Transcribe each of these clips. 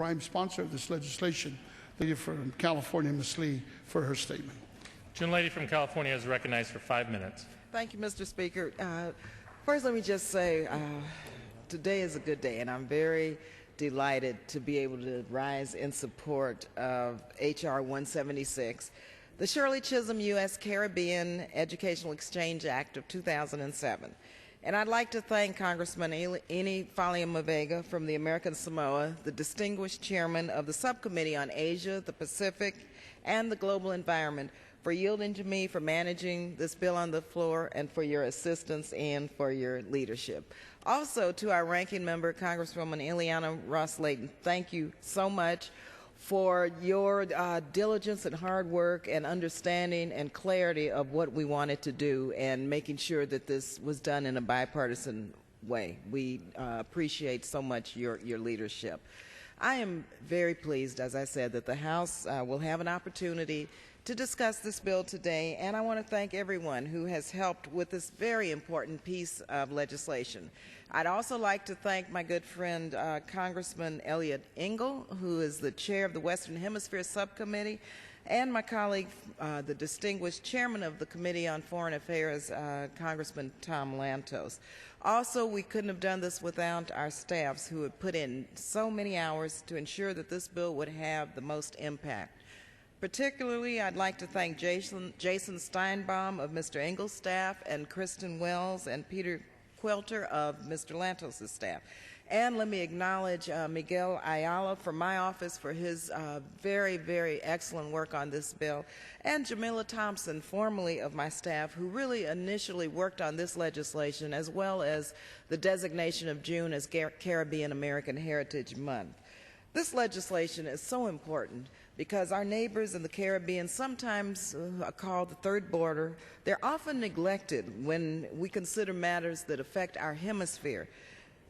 prime sponsor of this legislation, the lady from California, Ms. Lee, for her statement. The lady from California is recognized for 5 minutes. Thank you, Mr. Speaker. First, let me just say today is a good day, and I'm very delighted to be able to rise in support of H.R. 176, the Shirley Chisholm U.S. Caribbean Educational Exchange Act of 2007. And I'd like to thank Congressman Eni Faleomavega from the American Samoa, the distinguished chairman of the Subcommittee on Asia, the Pacific, and the Global Environment, for yielding to me for managing this bill on the floor and for your assistance and for your leadership. Also, to our ranking member, Congresswoman Ileana Ross-Layton, thank you so much for your diligence and hard work and understanding and clarity of what we wanted to do and making sure that this was done in a bipartisan way. We appreciate so much your leadership. I am very pleased, as I said, that the House will have an opportunity to discuss this bill today, and I want to thank everyone who has helped with this very important piece of legislation. I'd also like to thank my good friend Congressman Elliot Engel, who is the chair of the Western Hemisphere Subcommittee, and my colleague, the distinguished chairman of the Committee on Foreign Affairs, Congressman Tom Lantos. Also, we couldn't have done this without our staffs who have put in so many hours to ensure that this bill would have the most impact. Particularly, I'd like to thank Jason Steinbaum of Mr. Engel's staff and Kristen Wells and Peter Quilter of Mr. Lantos' staff. And let me acknowledge Miguel Ayala from my office for his very, very excellent work on this bill, and Jamila Thompson, formerly of my staff, who really initially worked on this legislation, as well as the designation of June as Caribbean American Heritage Month. This legislation is so important because our neighbors in the Caribbean, sometimes called the third border, they're often neglected when we consider matters that affect our hemisphere.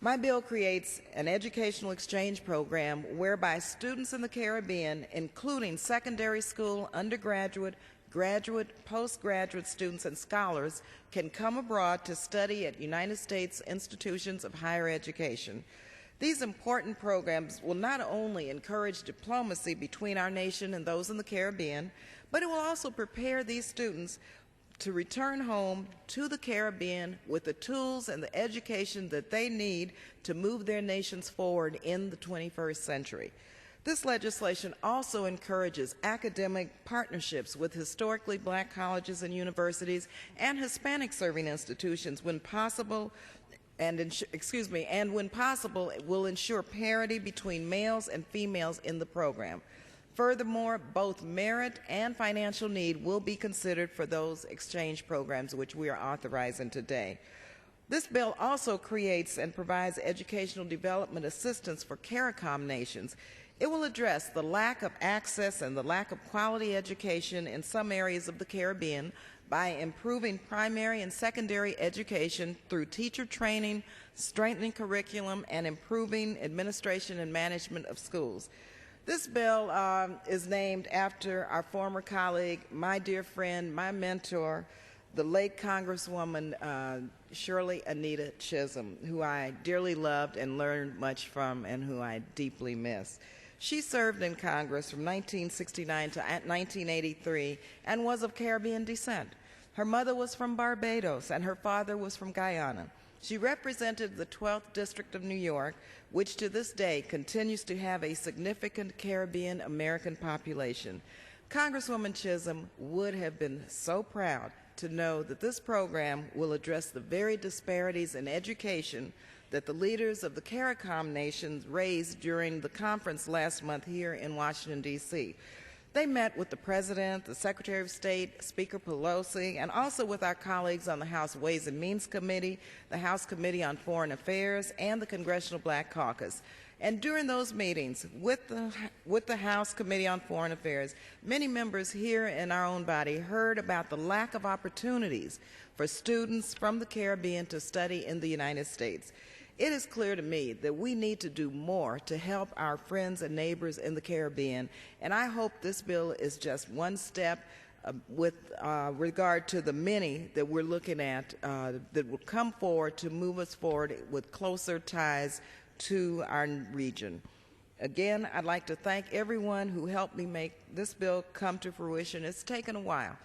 My bill creates an educational exchange program whereby students in the Caribbean, including secondary school, undergraduate, graduate, postgraduate students, and scholars, can come abroad to study at United States institutions of higher education. These important programs will not only encourage diplomacy between our nation and those in the Caribbean, but it will also prepare these students to return home to the Caribbean with the tools and the education that they need to move their nations forward in the 21st century. This legislation also encourages academic partnerships with historically black colleges and universities and Hispanic serving institutions when possible, and when possible, it will ensure parity between males and females in the program. Furthermore, both merit and financial need will be considered for those exchange programs which we are authorizing today. This bill also creates and provides educational development assistance for CARICOM nations. It will address the lack of access and the lack of quality education in some areas of the Caribbean by improving primary and secondary education through teacher training, strengthening curriculum, and improving administration and management of schools. This bill is named after our former colleague, my dear friend, my mentor, the late Congresswoman Shirley Anita Chisholm, who I dearly loved and learned much from and who I deeply miss. She served in Congress from 1969 to 1983 and was of Caribbean descent. Her mother was from Barbados and her father was from Guyana. She represented the 12th District of New York, which to this day continues to have a significant Caribbean American population. Congresswoman Chisholm would have been so proud to know that this program will address the very disparities in education that the leaders of the CARICOM nations raised during the conference last month here in Washington, D.C. They met with the President, the Secretary of State, Speaker Pelosi, and also with our colleagues on the House Ways and Means Committee, the House Committee on Foreign Affairs, and the Congressional Black Caucus. And during those meetings with the House Committee on Foreign Affairs, many members here in our own body heard about the lack of opportunities for students from the Caribbean to study in the United States. It is clear to me that we need to do more to help our friends and neighbors in the Caribbean, and I hope this bill is just one step with regard to the many that we're looking at that will come forward to move us forward with closer ties to our region. Again, I'd like to thank everyone who helped me make this bill come to fruition. It's taken a while.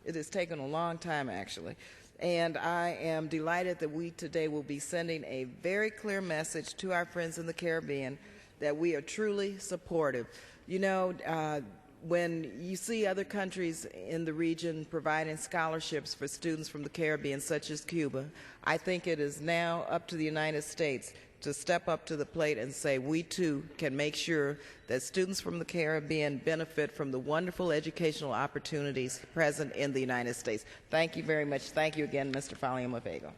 It has taken a long time, actually. And I am delighted that we today will be sending a very clear message to our friends in the Caribbean that we are truly supportive. You know, when you see other countries in the region providing scholarships for students from the Caribbean, such as Cuba, I think it is now up to the United States to step up to the plate and say we too can make sure that students from the Caribbean benefit from the wonderful educational opportunities present in the United States. Thank you very much. Thank you again, Mr. Faliamafego.